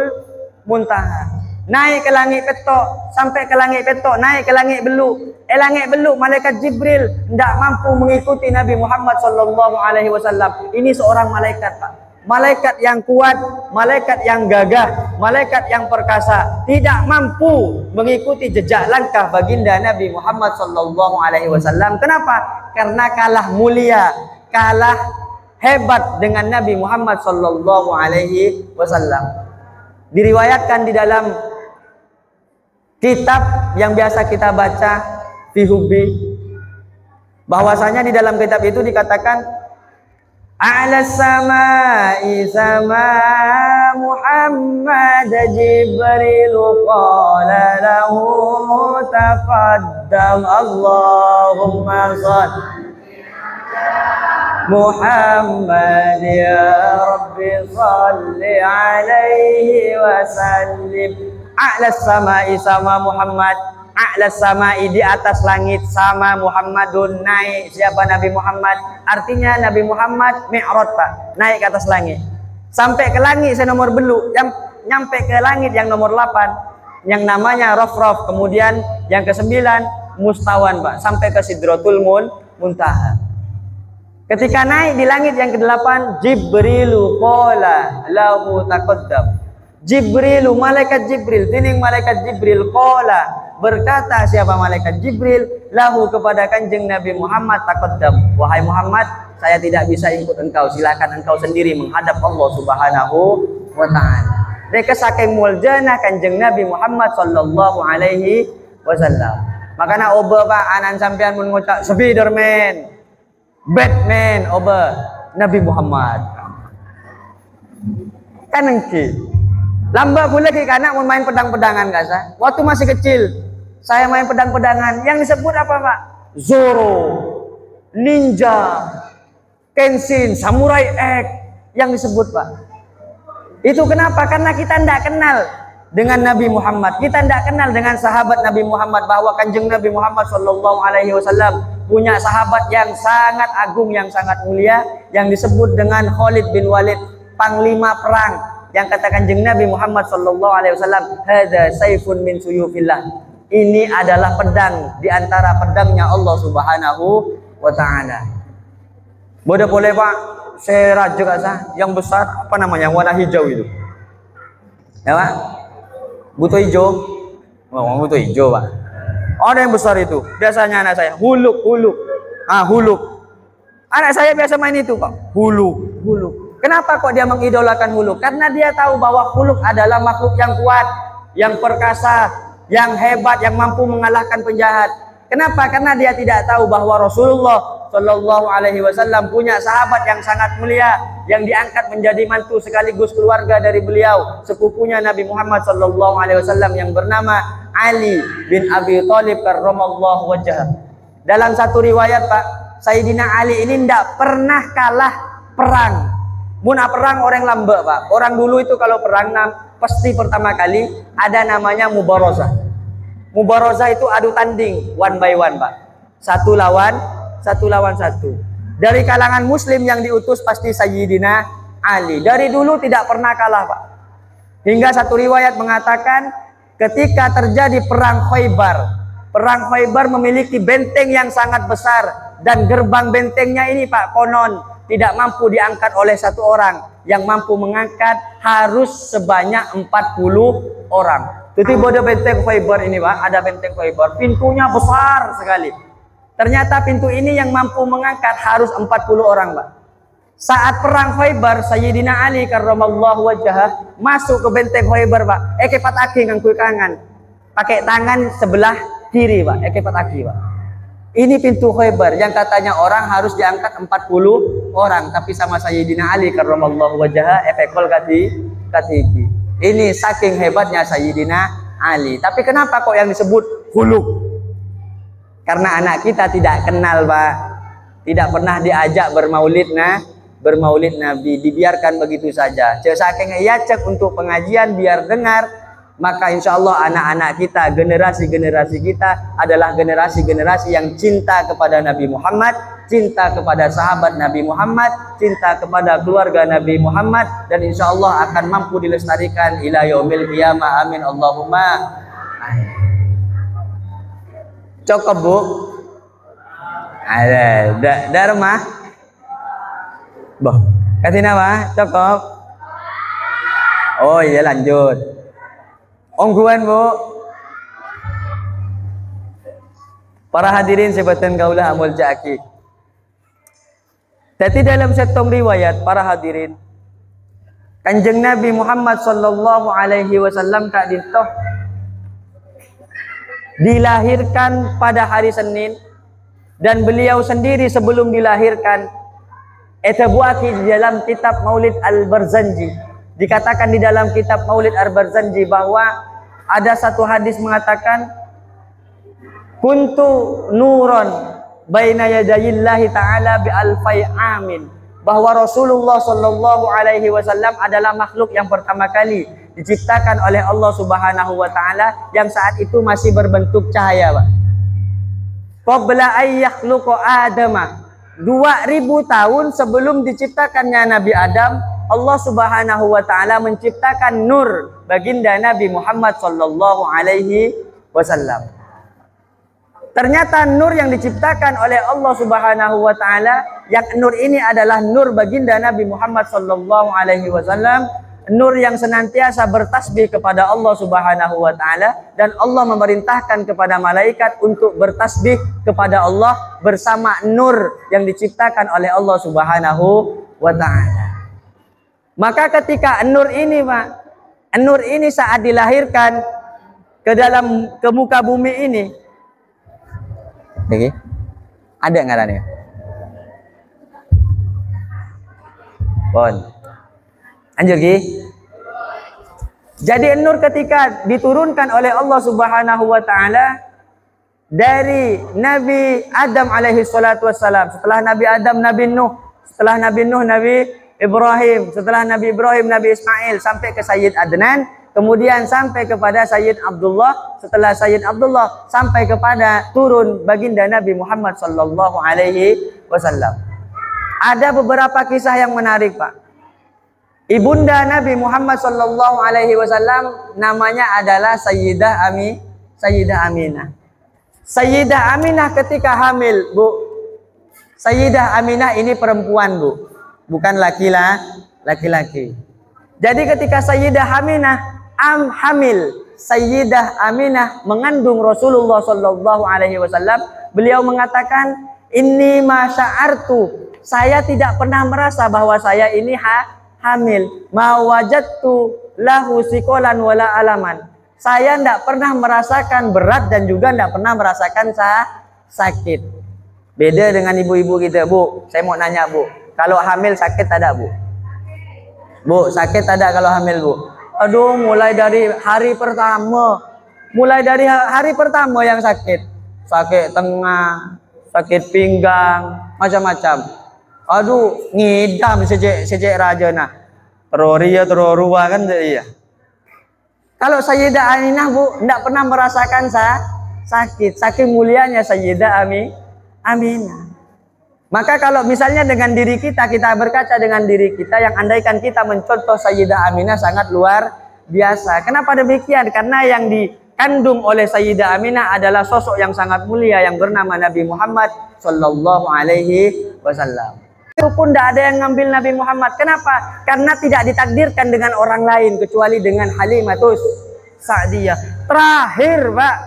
Muntaha, naik ke langit petok, sampai ke langit petok, naik ke langit beluk. Langit beluk, malaikat Jibril tidak mampu mengikuti Nabi Muhammad Shallallahu Alaihi Wasallam. Ini seorang malaikat, Pak. Malaikat yang kuat, malaikat yang gagah, malaikat yang perkasa, tidak mampu mengikuti jejak langkah baginda Nabi Muhammad Shallallahu Alaihi Wasallam. Kenapa? Karena kalah mulia, kalah hebat dengan Nabi Muhammad Shallallahu Alaihi Wasallam. Diriwayatkan di dalam kitab yang biasa kita baca, Fihubi, bahwasanya di dalam kitab itu dikatakan A'la samai sama Muhammad Jibril qala lahu taqaddam Allahumma shalli Muhammad ya Rabbi shalli alaihi wa sallim. A'la samai sama Muhammad, a'la samai di atas langit, sama Muhammadun naik siapa Nabi Muhammad. Artinya Nabi Muhammad mi'raj, Pak, naik ke atas langit. Sampai ke langit senomor beluk, nyampe ke langit yang nomor 8 yang namanya Raf-Raf. Kemudian yang ke-9 Mustawan, Pak, sampai ke Sidratul Muntaha. Ketika naik di langit yang ke-8, Jibrilu qala lahu taqaddam. Jibrilu, malaikat Jibril, tining malaikat Jibril qala, berkata siapa malaikat Jibril, lahu kepada Kanjeng Nabi Muhammad, taqaddam, wahai Muhammad, saya tidak bisa ikut engkau, silakan engkau sendiri menghadap Allah Subhanahu wa taala. Mereka saking muljana Kanjeng Nabi Muhammad Sallallahu Alaihi Wasallam. Makanya oba, Pak, anan sampean mun ngucap Spiderman, Batman, oba Nabi Muhammad. Kan engki. Lamba pula ke anak mau main pedang-pedangan, gak sah? Waktu masih kecil saya main pedang-pedangan, yang disebut apa, Pak? Zoro. ninja, Kenshin, Samurai X yang disebut, Pak. Itu kenapa? Karena kita tidak kenal dengan Nabi Muhammad. Kita tidak kenal dengan sahabat Nabi Muhammad, bahwa Kanjeng Nabi Muhammad Shallallahu Alaihi Wasallam punya sahabat yang sangat agung, yang sangat mulia, yang disebut dengan Khalid bin Walid, panglima perang, yang kata Kanjeng Nabi Muhammad Shallallahu Alaihi Wasallam, hadza saifun min suyufillah. Ini adalah pedang di antara pedangnya Allah Subhanahu wa Ta'ala. Boleh Pak, saya raja kasa yang besar, apa namanya, warna hijau itu, ya Pak, butuh hijau, butuh hijau Pak. Ada yang besar itu, biasanya anak saya huluk, huluk. Anak saya biasa main itu Pak, huluk. Kenapa kok dia mengidolakan huluk? Karena dia tahu bahwa huluk adalah makhluk yang kuat, yang perkasa, yang hebat, yang mampu mengalahkan penjahat. Kenapa? Karena dia tidak tahu bahwa Rasulullah Shallallahu Alaihi Wasallam punya sahabat yang sangat mulia, yang diangkat menjadi mantu sekaligus keluarga dari beliau, sepupunya Nabi Muhammad Shallallahu Alaihi Wasallam, yang bernama Ali bin Abi Thalib karramallahu wajhah. Dalam satu riwayat Pak, Sayyidina Ali ini tidak pernah kalah perang. Muna perang orang lambe Pak. Orang dulu itu kalau perang pasti pertama kali ada namanya mubarozah. Mubarozah itu adu tanding one by one Pak. Satu lawan satu. Dari kalangan muslim yang diutus pasti Sayyidina Ali. Dari dulu tidak pernah kalah Pak. Hingga satu riwayat mengatakan ketika terjadi perang Khaybar. Perang Khaybar memiliki benteng yang sangat besar, dan gerbang bentengnya ini Pak konon tidak mampu diangkat oleh satu orang. Yang mampu mengangkat harus sebanyak 40 orang. Jadi bodoh benteng Khaybar ini Pak, ada benteng Khaybar, pintunya besar sekali. Ternyata pintu ini yang mampu mengangkat harus 40 orang Pak. Saat perang Khaybar, Sayyidina Ali karramallahu wajhah masuk ke benteng Khaybar Pak. Ekepat aki ngangkui kangan. Pakai tangan sebelah kiri Pak, ekepat aki Pak. Ini pintu Khaybar yang katanya orang harus diangkat 40 orang, tapi sama Sayyidina Ali karramallahu wajhah efekol katibi. Ini saking hebatnya Sayyidina Ali. Tapi kenapa kok yang disebut huluk? Karena anak kita tidak kenal Pak, tidak pernah diajak bermaulid Nabi, dibiarkan begitu saja. Saking ia cek untuk pengajian biar dengar, maka insya Allah anak-anak kita, generasi-generasi kita adalah generasi-generasi yang cinta kepada Nabi Muhammad, cinta kepada sahabat Nabi Muhammad, cinta kepada keluarga Nabi Muhammad, dan insya Allah akan mampu dilestarikan ila yaumil qiyamah. Amin Allahumma. Cukup Bu? Ada, Dharma? Boh, kasih nama? Cukup? Oh iya lanjut. Ongguan Bu. Para hadirin sebatan kaulah amul jaki. Jadi dalam setong riwayat para hadirin, Kanjeng Nabi Muhammad Sallallahu Alaihi Wasallam kak dintoh dilahirkan pada hari Senin, dan beliau sendiri sebelum dilahirkan etabuaki di dalam kitab Maulid Al-Barzanji, dikatakan di dalam kitab Maulid Al-Barzanji bahwa ada satu hadis mengatakan kuntu nuron baina yadayillahi ta'ala bi alfai amin, bahwa Rasulullah Shallallahu Alaihi Wasallam adalah makhluk yang pertama kali diciptakan oleh Allah Subhanahu wa Ta'ala, yang saat itu masih berbentuk cahaya Pak. Qabla ayyakhluqa Adama, 2000 tahun sebelum diciptakannya Nabi Adam, Allah Subhanahu wa Ta'ala menciptakan nur baginda Nabi Muhammad Sallallahu Alaihi Wasallam. Ternyata nur yang diciptakan oleh Allah Subhanahu wa Ta'ala, yang nur ini adalah nur baginda Nabi Muhammad Sallallahu Alaihi Wasallam, nur yang senantiasa bertasbih kepada Allah Subhanahu wa Ta'ala, dan Allah memerintahkan kepada malaikat untuk bertasbih kepada Allah bersama nur yang diciptakan oleh Allah Subhanahu wa Ta'ala. Maka ketika nur ini Pak, nur ini saat dilahirkan ke muka bumi ini, oke, ada ngarannya? Bon. Anjur Ki. Jadi nur ketika diturunkan oleh Allah Subhanahu wa Ta'ala, dari Nabi Adam alaihi salatu wassalam, setelah Nabi Adam Nabi Nuh, setelah Nabi Nuh Nabi Ibrahim, setelah Nabi Ibrahim Nabi Ismail, sampai ke Sayyid Adnan, kemudian sampai kepada Sayyid Abdullah, setelah Sayyid Abdullah sampai kepada turun baginda Nabi Muhammad sallallahu alaihi wasallam. Ada beberapa kisah yang menarik, Pak. Ibunda Nabi Muhammad sallallahu alaihi wasallam namanya adalah Sayyidah Aminah. Sayyidah Aminah ketika hamil, Bu. Sayyidah Aminah ini perempuan, Bu. Bukan laki-laki. Jadi ketika Sayyidah Aminah hamil, Sayyidah Aminah mengandung Rasulullah sallallahu alaihi wasallam, beliau mengatakan, "Inni ma sya'artu." Saya tidak pernah merasa bahwa saya ini hamil. Ma wajadtu lahu siqalan wala alaman. Saya tidak pernah merasakan berat dan juga tidak pernah merasakan sakit. Beda dengan ibu-ibu kita, Bu. Saya mau nanya, Bu. Kalau hamil sakit ada, Bu? Bu, sakit ada kalau hamil, Bu? Aduh, mulai dari hari pertama. Mulai dari hari pertama yang sakit. Sakit tengah, sakit pinggang, macam-macam. Aduh, ngidam sejak raja nah. Terorua kan iya. Kalau Sayyidah Aminah, Bu, tidak pernah merasakan sakit. Saking mulianya Sayyidah Aminah. Maka kalau misalnya dengan diri kita berkaca dengan diri kita, yang andaikan kita mencontoh Sayyidah Aminah sangat luar biasa. Kenapa demikian? Karena yang dikandung oleh Sayyidah Aminah adalah sosok yang sangat mulia yang bernama Nabi Muhammad sallallahu alaihi wasallam. Itu pun tidak ada yang ngambil Nabi Muhammad. Kenapa? Karena tidak ditakdirkan dengan orang lain kecuali dengan Halimatus Sa'diyah. Terakhir, Pak.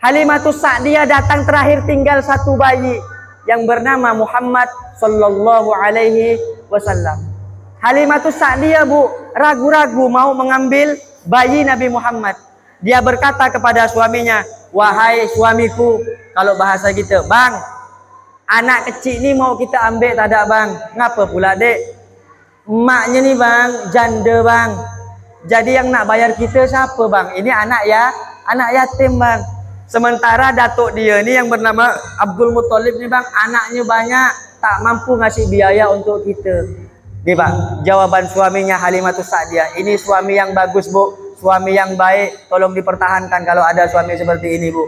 Halimatus Sa'diyah datang terakhir, tinggal satu bayi yang bernama Muhammad sallallahu alaihi wasallam. Halimatus Sa'diyah, Bu, ragu-ragu mau mengambil bayi Nabi Muhammad. Dia berkata kepada suaminya, "Wahai suamiku," kalau bahasa kita, "Bang, anak kecil ni mau kita ambil tak ada, Bang." "Ngapa pula, Dek?" "Emaknya ni, Bang, janda, Bang. Jadi yang nak bayar kita siapa, Bang? Ini anak yatim, Bang. Sementara datuk dia ni yang bernama Abdul Muttalib ni, Bang, anaknya banyak, tak mampu ngasih biaya untuk kita." Ni, Pak, jawaban suaminya Halimatus Sa'diyah. Ini suami yang bagus, Bu. Suami yang baik. Tolong dipertahankan kalau ada suami seperti ini, Bu.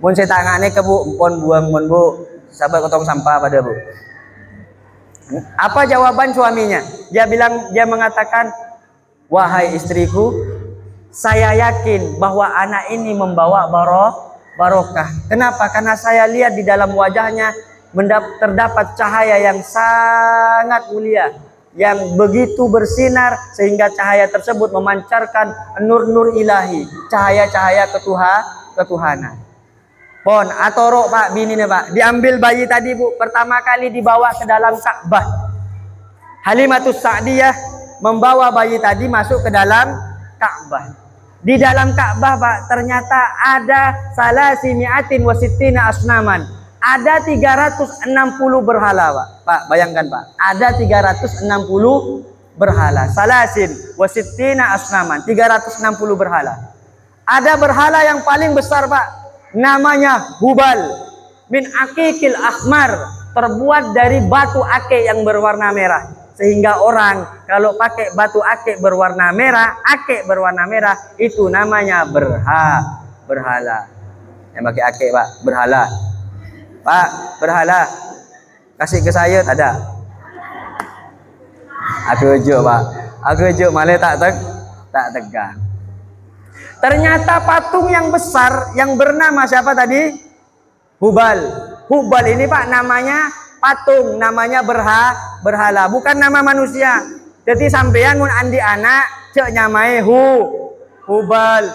Mun saya tangane ke, Bu, empon buang, mun, Bu. Sabar potong sampah pada, Bu. Apa jawaban suaminya? Dia mengatakan, "Wahai istriku, saya yakin bahwa anak ini membawa barokah. Kenapa? Karena saya lihat di dalam wajahnya terdapat cahaya yang sangat mulia, yang begitu bersinar sehingga cahaya tersebut memancarkan nur-nur ilahi, cahaya-cahaya ketuhanan." Pon atau Pak, bini nih, Pak. Diambil bayi tadi, Bu, pertama kali dibawa ke dalam Ka'bah. Halimatus Sa'diyah membawa bayi tadi masuk ke dalam Ka'bah. Di dalam Ka'bah, Pak, ternyata ada salasimiatin wasittina asnaman. Ada 360 berhala, Pak. Pak, bayangkan, Pak. Ada 360 berhala. Salasin wasittina asnaman. 360 berhala. Ada berhala yang paling besar, Pak. Namanya Hubal min akikil ahmar, terbuat dari batu akik yang berwarna merah, sehingga orang kalau pakai batu akik berwarna merah, itu namanya berhala. Yang pakai akik, Pak, berhala. Pak, berhala kasih ke saya tak ada. Aku ujuk, Pak, aku ujuk malah tak tegang. Ternyata patung yang besar yang bernama siapa tadi? Hubal. Hubal ini, Pak, namanya patung, namanya berhala, bukan nama manusia. Jadi sampean mun andi anak cek nyamai Hubal.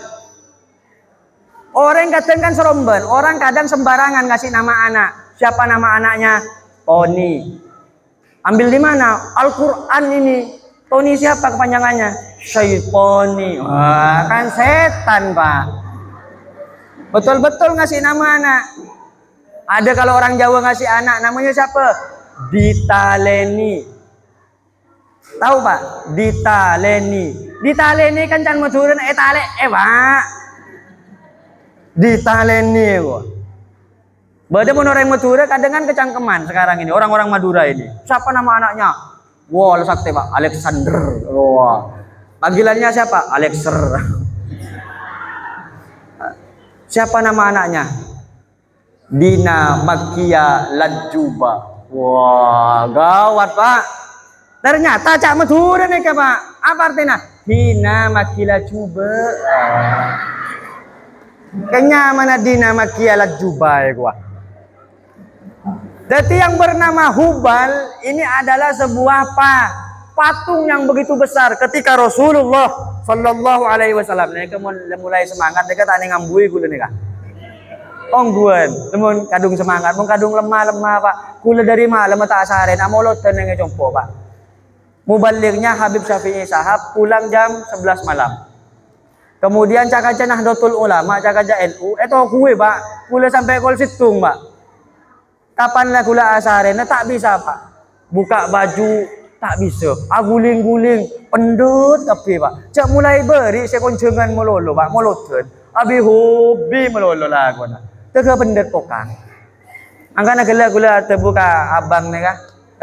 Orang kadang kan seromben, orang kadang sembarangan ngasih nama anak. Siapa nama anaknya? Tony. Ambil di mana? Al-Qur'an ini. Tony siapa kepanjangannya? Syaitoni. Wah, kan setan, Pak. Betul-betul ngasih nama anak. Ada kalau orang Jawa ngasih anak namanya siapa? Ditaleni. Tahu, Pak? Ditaleni. Ditaleni kan can majuran talek, Pak. Ditaleni, Pak. Bada pun orang Madura kadang kan kecangkeman sekarang ini orang-orang Madura ini. Siapa nama anaknya? Wah, sakti Pak, Alexander. Wah. Panggilannya siapa? Alexer. Siapa nama anaknya? Dina Makia Lajuba. Wah, gawat Pak. Ternyata Cak Madura nih Pak. Apa artinya? Dina Makia Lajuba. Kayaknya mana Dina Makia Lajuba ya gua. Jadi yang bernama Hubal ini adalah sebuah patung yang begitu besar ketika Rasulullah Sallallahu Alaihi Wasallam. Nih mulai semangat, mereka tak ngambui gula nih kak. Ongguan, temun kadung semangat, mun kadung lemah Pak. Kula dari malam tak asarin, amolot tenenge compo Pak. Mubalignya Habib Syafi'i Sahab pulang jam 11 malam. Kemudian cakaja Nahdlatul Ulama, cakaja NU, kue Pak. Kula sampai kol situng Pak. Kapan lah kula asarin, tak bisa Pak. Buka baju tak bisa. Guling-guling, pendut tapi Pak. Cak mulai beri saya koncengan melolo Pak, moloten. Abi hobi melolo lah gua. Tega pendet pokang. Angkana gula terbuka abang nih kah?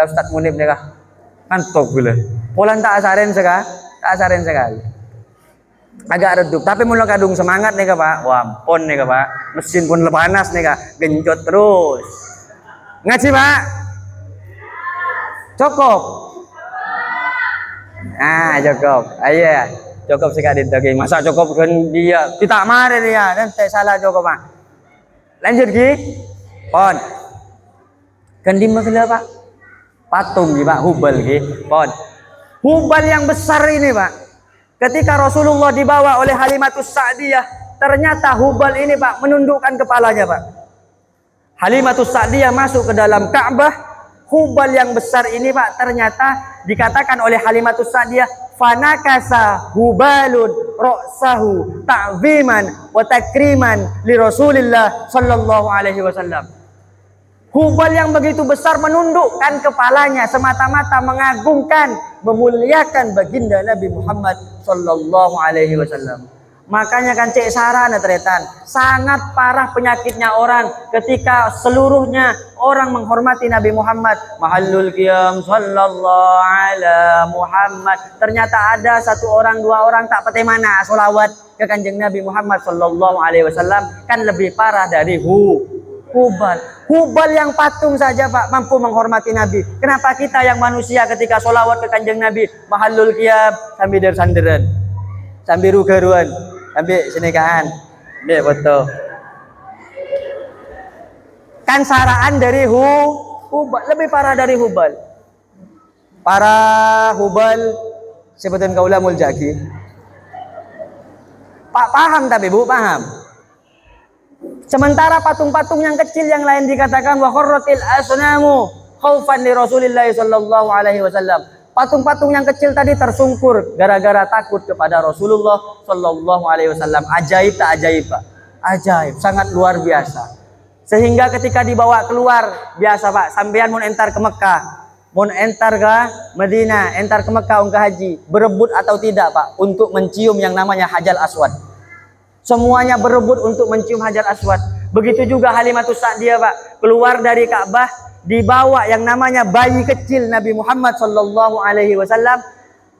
Ustaz Munib nih kah? Kantok gula. Polan tak asarin sekali. Agak redup, tapi mulai kadung semangat nih kah Pak. Wah, pon nih kah Pak. Mesin pun panas nih kah. Genjot terus. Ngaji Pak? Cukup. Cukup. Ayo. Cukup sekali lagi. Masa cukup kan dia kita marah dia dan tak salah cukup Pak. Lanjut Ki. Pon. Kan di mana Pak? Patung Ki Pak, Hubal Ki. Pon. Hubal yang besar ini Pak. Ketika Rasulullah dibawa oleh Halimatus Sa'diyah, ternyata Hubal ini Pak menundukkan kepalanya Pak. Halimatus Sa'diyah masuk ke dalam Ka'bah. Hubal yang besar ini Pak ternyata dikatakan oleh Halimatus Sa'diyah, fanakasa hubalun ra'sahu ta'ziman wa takriman li Rasulillah sallallahu alaihi wasallam. Hubal yang begitu besar menundukkan kepalanya semata-mata mengagungkan, memuliakan baginda Nabi Muhammad sallallahu alaihi wasallam. Makanya kan cek sarana teretan sangat parah penyakitnya orang ketika seluruhnya orang menghormati Nabi Muhammad. Mahallul qiyam sallallahu ala Muhammad. Ternyata ada satu orang dua orang tak pete mana solawat ke kanjeng Nabi Muhammad sallallahu alaihi wasallam kan lebih parah dari Hubal. Hubal yang patung saja Pak mampu menghormati Nabi. Kenapa kita yang manusia ketika solawat ke kanjeng Nabi mahallul qiyam sambil dersanderan sambil rugaruan sambil senikahan dia foto kan saraan dari Hubal lebih parah dari Hubal. Para Hubal sebutan kaula muljaki Pak paham tapi Bu paham. Sementara patung-patung yang kecil yang lain dikatakan wa kharratil asnamu khaufan li Rasulillah sallallahu alaihi wasallam. Patung-patung yang kecil tadi tersungkur gara-gara takut kepada Rasulullah sallallahu alaihi wasallam. Ajaib tak ajaib Pak? Ajaib, sangat luar biasa. Sehingga ketika dibawa keluar biasa Pak, sampean mau entar ke Mekah, mau entar ke Madinah, entar ke Mekah untuk haji, berebut atau tidak Pak untuk mencium yang namanya Hajar Aswad. Semuanya berebut untuk mencium Hajar Aswad. Begitu juga Halimatus Sa'diyah Pak, keluar dari Ka'bah dibawa yang namanya bayi kecil Nabi Muhammad sallallahu alaihi wasallam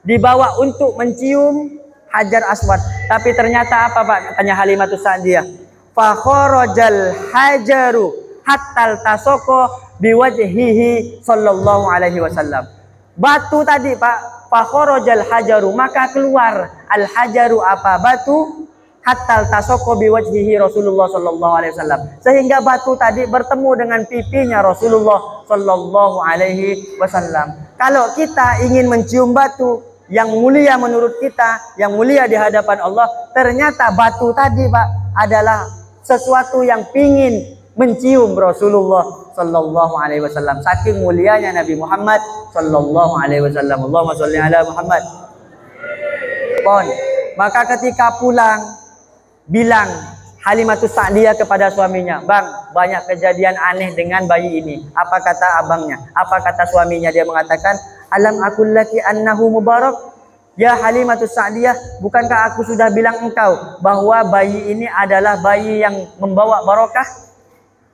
dibawa untuk mencium Hajar Aswad. Tapi ternyata apa Pak? Katanya Halimatus Sa'diyah, fa kharajal hajaru hatta tasoko biwajhihi sallallahu alaihi wasallam. Batu tadi Pak, fa kharajal hajaru maka keluar al hajaru apa batu hatta tasoko biwajhihi Rasulullah sallallahu alaihi wasallam, sehingga batu tadi bertemu dengan pipinya Rasulullah sallallahu alaihi wasallam. Kalau kita ingin mencium batu yang mulia menurut kita, yang mulia di hadapan Allah, ternyata batu tadi Pak adalah sesuatu yang pingin mencium Rasulullah sallallahu alaihi wasallam. Saking mulianya Nabi Muhammad sallallahu alaihi wasallam. Allahumma sholli ala Muhammad. Pon. Maka ketika pulang bilang Halimatus Sa'diyah kepada suaminya, "Bang, banyak kejadian aneh dengan bayi ini." Apa kata abangnya? Apa kata suaminya? Dia mengatakan, "Alam aqul laki annahu mubarak?" Ya Halimatus Sa'diyah, bukankah aku sudah bilang engkau bahwa bayi ini adalah bayi yang membawa barokah?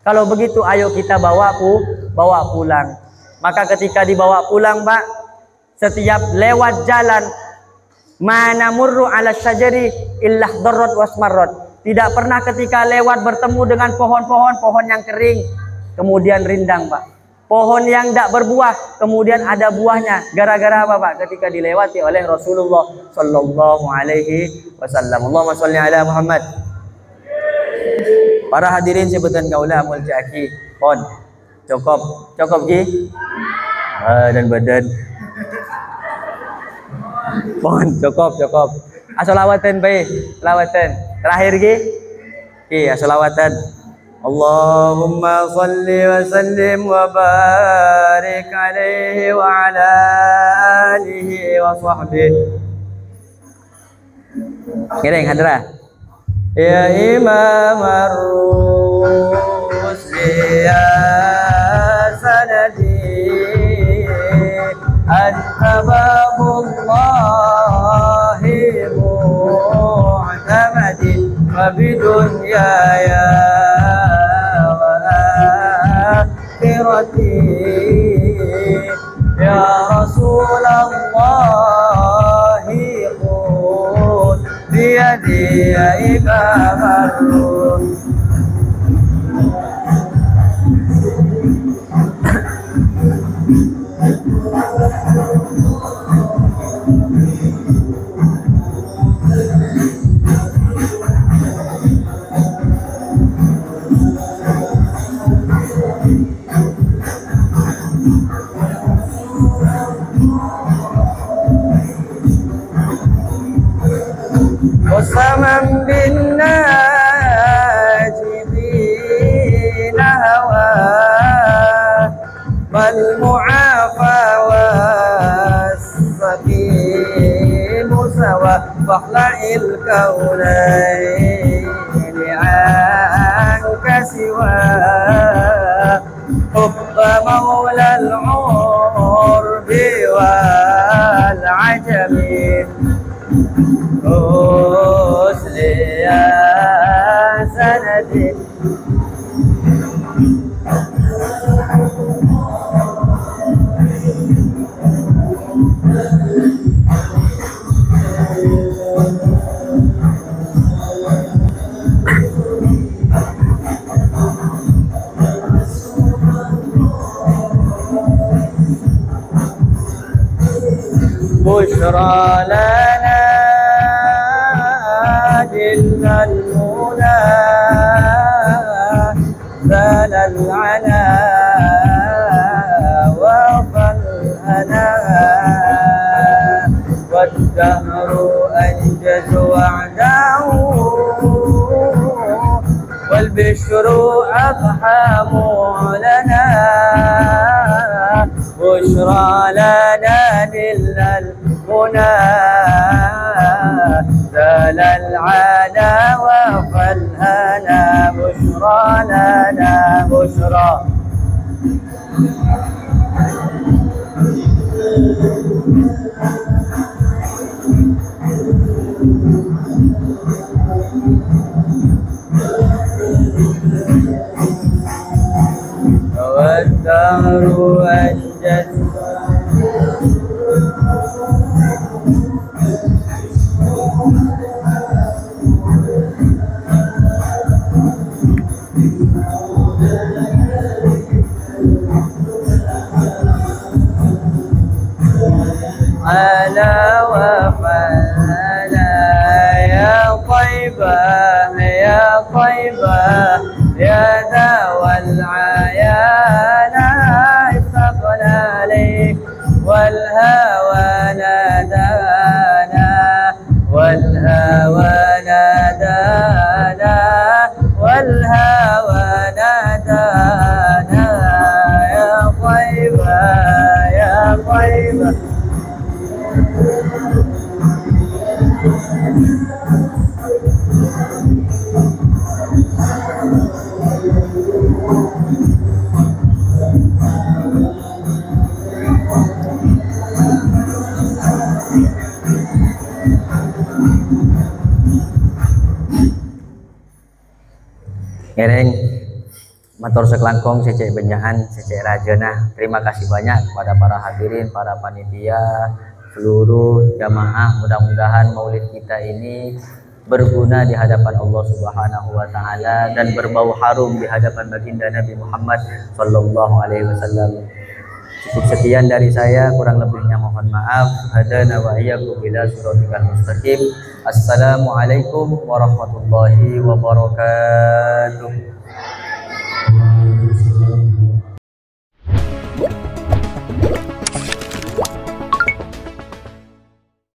Kalau begitu ayo kita bawa pulang. Maka ketika dibawa pulang, Pak, setiap lewat jalan, mana murru ala syajari illah darrat wasmarrat. Tidak pernah ketika lewat bertemu dengan pohon yang kering kemudian rindang, Pak. Pohon yang tidak berbuah kemudian ada buahnya. Gara-gara apa, Pak? Ketika dilewati oleh Rasulullah sallallahu alaihi wasallam. Allahumma shalli ala Muhammad. Para hadirin sebutan kaula multi aki. Pon. Cukup Ki. Dan badan. Pon, cukup. Asolawatan baik, selawatan. Terakhir Ki. Asolawatan. Allahumma salli wa sallim wa barik alaihi wa ala alihi wa sahbihi. Kiring hadra. Ya Imam ar-Rusli ya sanadi anta babullahi mu'tamadi wa bidunyaya wa akhirati ya Rasulullah qul biyadi ya Imam ar-Rusli. Wasaman bin najibina hawa wal mu'afa was-sakimu sawa fakhla'il kaunaini anka siwa hubba maulal urbi wal ajami Rusli ya sanadi. Bushra lana إلا المنى زال العنا وفالأنا والدهر أنجز وعده والبشر أضحى معلنا بشرى لنا إلا المنى زال العنا وفالهنا بشرى لنا بشرى والدهر أنجز على وفانا يا طيبة يا طيبة يا داوى العيانا اشتقنا لك والهوى نادانا والهوى نادانا والهوى نادانا يا طيبة يا طيبة Kereng Atur sekelangkong secek benyahan secek rajana. Terima kasih banyak kepada para hadirin, para panitia, seluruh jamaah. Mudah-mudahan maulid kita ini berguna di hadapan Allah Subhanahu wa taala dan berbau harum di hadapan baginda Nabi Muhammad sallallahu alaihi wasallam. Cukup sekian dari saya, kurang lebihnya mohon maaf. Hadana wa iyyakum ila siratal mustaqim. Assalamualaikum warahmatullahi wabarakatuh.